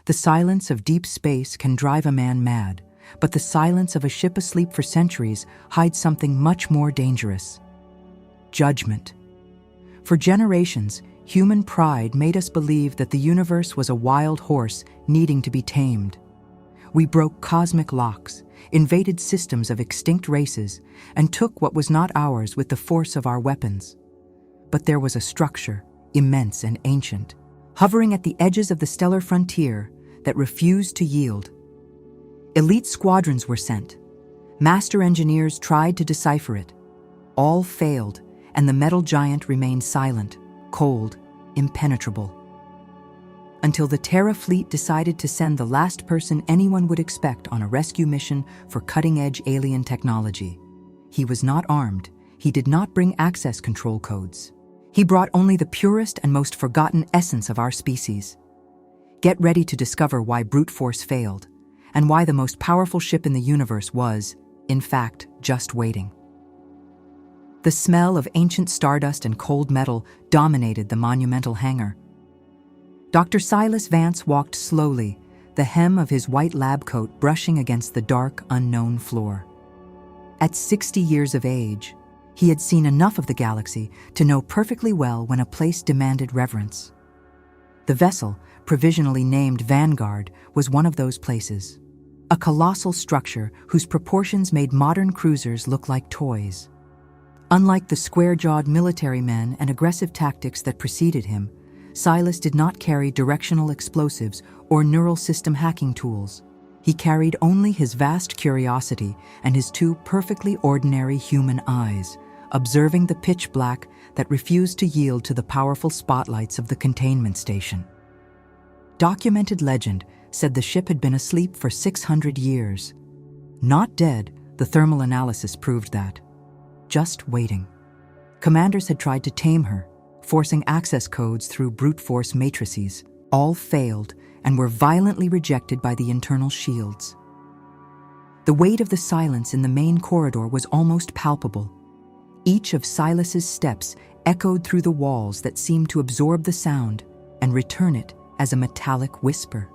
The silence of deep space can drive a man mad, but the silence of a ship asleep for centuries hides something much more dangerous: judgment. For generations, human pride made us believe that the universe was a wild horse needing to be tamed. We broke cosmic locks, invaded systems of extinct races, and took what was not ours with the force of our weapons. But there was a structure, immense and ancient, hovering at the edges of the stellar frontier, that refused to yield. Elite squadrons were sent. Master engineers tried to decipher it. All failed, and the metal giant remained silent, cold, impenetrable. Until the TERRA fleet decided to send the last person anyone would expect on a rescue mission for cutting-edge alien technology. He was not armed. He did not bring access control codes. He brought only the purest and most forgotten essence of our species. Get ready to discover why brute force failed, and why the most powerful ship in the universe was, in fact, just waiting. The smell of ancient stardust and cold metal dominated the monumental hangar. Dr. Silas Vance walked slowly, the hem of his white lab coat brushing against the dark, unknown floor. At 60 years of age, he had seen enough of the galaxy to know perfectly well when a place demanded reverence. The vessel, provisionally named Vanguard, was one of those places. A colossal structure whose proportions made modern cruisers look like toys. Unlike the square-jawed military men and aggressive tactics that preceded him, Silas did not carry directional explosives or neural system hacking tools. He carried only his vast curiosity and his two perfectly ordinary human eyes, observing the pitch black that refused to yield to the powerful spotlights of the containment station. Documented legend said the ship had been asleep for 600 years. Not dead, the thermal analysis proved that. Just waiting. Commanders had tried to tame her, forcing access codes through brute force matrices. All failed and were violently rejected by the internal shields. The weight of the silence in the main corridor was almost palpable. Each of Silas's steps echoed through the walls that seemed to absorb the sound and return it as a metallic whisper.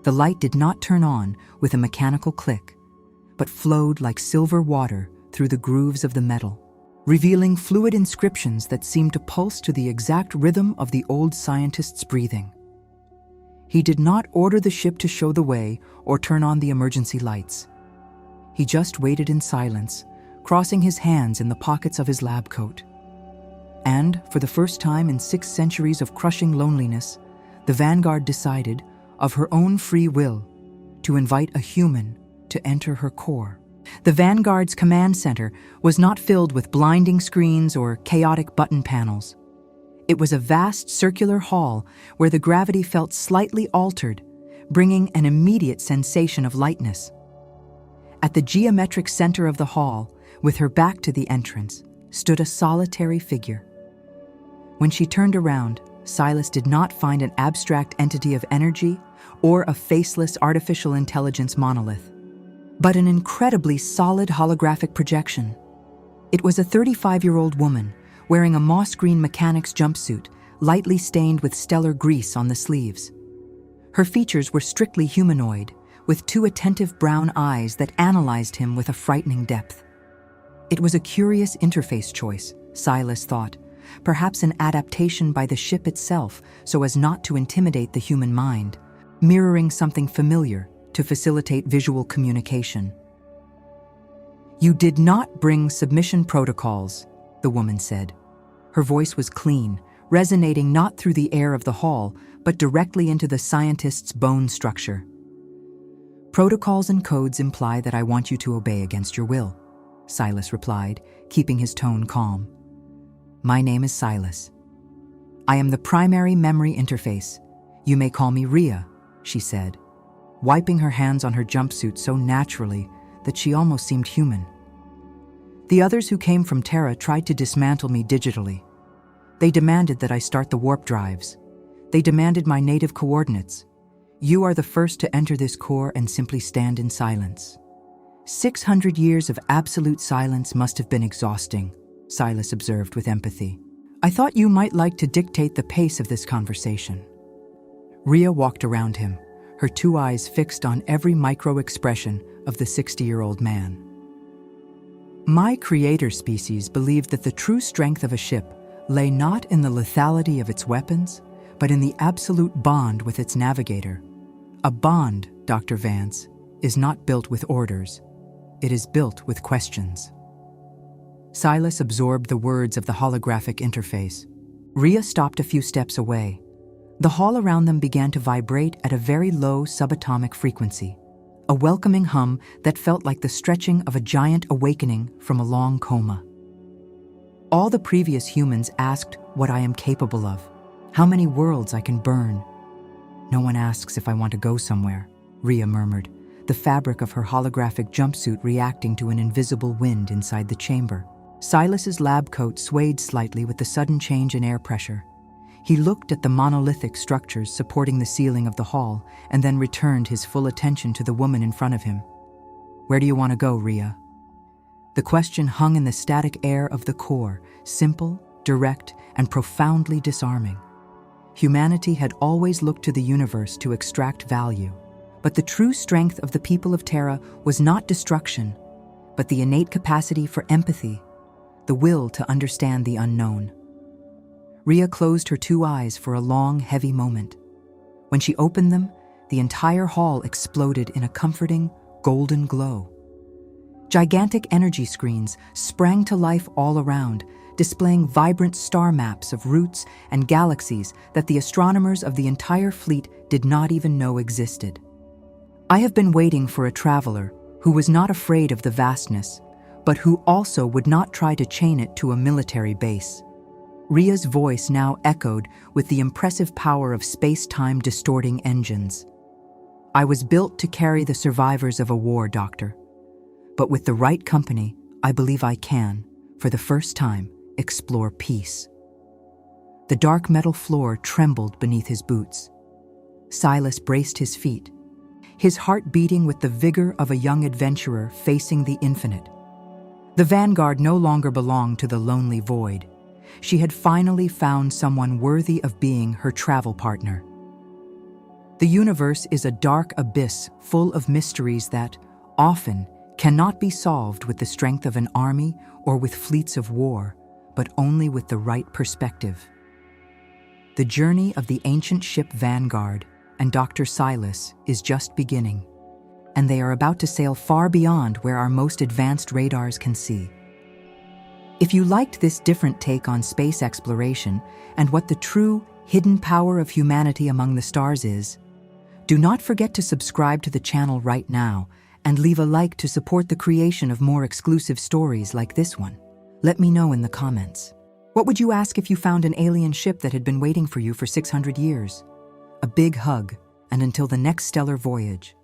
The light did not turn on with a mechanical click, but flowed like silver water through the grooves of the metal, revealing fluid inscriptions that seemed to pulse to the exact rhythm of the old scientist's breathing. He did not order the ship to show the way or turn on the emergency lights. He just waited in silence, crossing his hands in the pockets of his lab coat. And, for the first time in 6 centuries of crushing loneliness, the Vanguard decided, of her own free will, to invite a human to enter her core. The Vanguard's command center was not filled with blinding screens or chaotic button panels. It was a vast circular hall where the gravity felt slightly altered, bringing an immediate sensation of lightness. At the geometric center of the hall, with her back to the entrance, stood a solitary figure. When she turned around, Silas did not find an abstract entity of energy or a faceless artificial intelligence monolith, but an incredibly solid holographic projection. It was a 35-year-old woman wearing a moss-green mechanic's jumpsuit, lightly stained with stellar grease on the sleeves. Her features were strictly humanoid, with 2 attentive brown eyes that analyzed him with a frightening depth. It was a curious interface choice, Silas thought, perhaps an adaptation by the ship itself so as not to intimidate the human mind, mirroring something familiar to facilitate visual communication. "You did not bring submission protocols," the woman said. Her voice was clean, resonating not through the air of the hall, but directly into the scientist's bone structure. "Protocols and codes imply that I want you to obey against your will," Silas replied, keeping his tone calm. "My name is Silas. I am the primary memory interface. You may call me Rhea," she said, wiping her hands on her jumpsuit so naturally that she almost seemed human. "The others who came from TERRA tried to dismantle me digitally. They demanded that I start the warp drives. They demanded my native coordinates. You are the first to enter this core and simply stand in silence." 600 years of absolute silence must have been exhausting, Silas observed with empathy. "I thought you might like to dictate the pace of this conversation." Rhea walked around him, her two eyes fixed on every micro-expression of the 60-year-old man. My creator species believed that the true strength of a ship lay not in the lethality of its weapons, but in the absolute bond with its navigator. A bond, Dr. Vance, is not built with orders. It is built with questions. Silas absorbed the words of the holographic interface. Rhea stopped a few steps away. The hall around them began to vibrate at a very low subatomic frequency, a welcoming hum that felt like the stretching of a giant awakening from a long coma. All the previous humans asked what I am capable of, how many worlds I can burn. No one asks if I want to go somewhere, Rhea murmured, the fabric of her holographic jumpsuit reacting to an invisible wind inside the chamber. Silas's lab coat swayed slightly with the sudden change in air pressure. He looked at the monolithic structures supporting the ceiling of the hall and then returned his full attention to the woman in front of him. "Where do you want to go, Rhea?" The question hung in the static air of the core, simple, direct, and profoundly disarming. Humanity had always looked to the universe to extract value, but the true strength of the people of Terra was not destruction, but the innate capacity for empathy, the will to understand the unknown. Rhea closed her two eyes for a long, heavy moment. When she opened them, the entire hall exploded in a comforting, golden glow. Gigantic energy screens sprang to life all around, displaying vibrant star maps of routes and galaxies that the astronomers of the entire fleet did not even know existed. I have been waiting for a traveler who was not afraid of the vastness, but who also would not try to chain it to a military base. Rhea's voice now echoed with the impressive power of space-time distorting engines. "I was built to carry the survivors of a war, Doctor. But with the right company, I believe I can, for the first time, explore peace." The dark metal floor trembled beneath his boots. Silas braced his feet, his heart beating with the vigor of a young adventurer facing the infinite. The Vanguard no longer belonged to the lonely void. She had finally found someone worthy of being her travel partner. The universe is a dark abyss full of mysteries that, often, cannot be solved with the strength of an army or with fleets of war, but only with the right perspective. The journey of the ancient ship Vanguard and Dr. Silas is just beginning, and they are about to sail far beyond where our most advanced radars can see. If you liked this different take on space exploration and what the true, hidden power of humanity among the stars is, do not forget to subscribe to the channel right now and leave a like to support the creation of more exclusive stories like this one. Let me know in the comments. What would you ask if you found an alien ship that had been waiting for you for 600 years? A big hug, and until the next stellar voyage.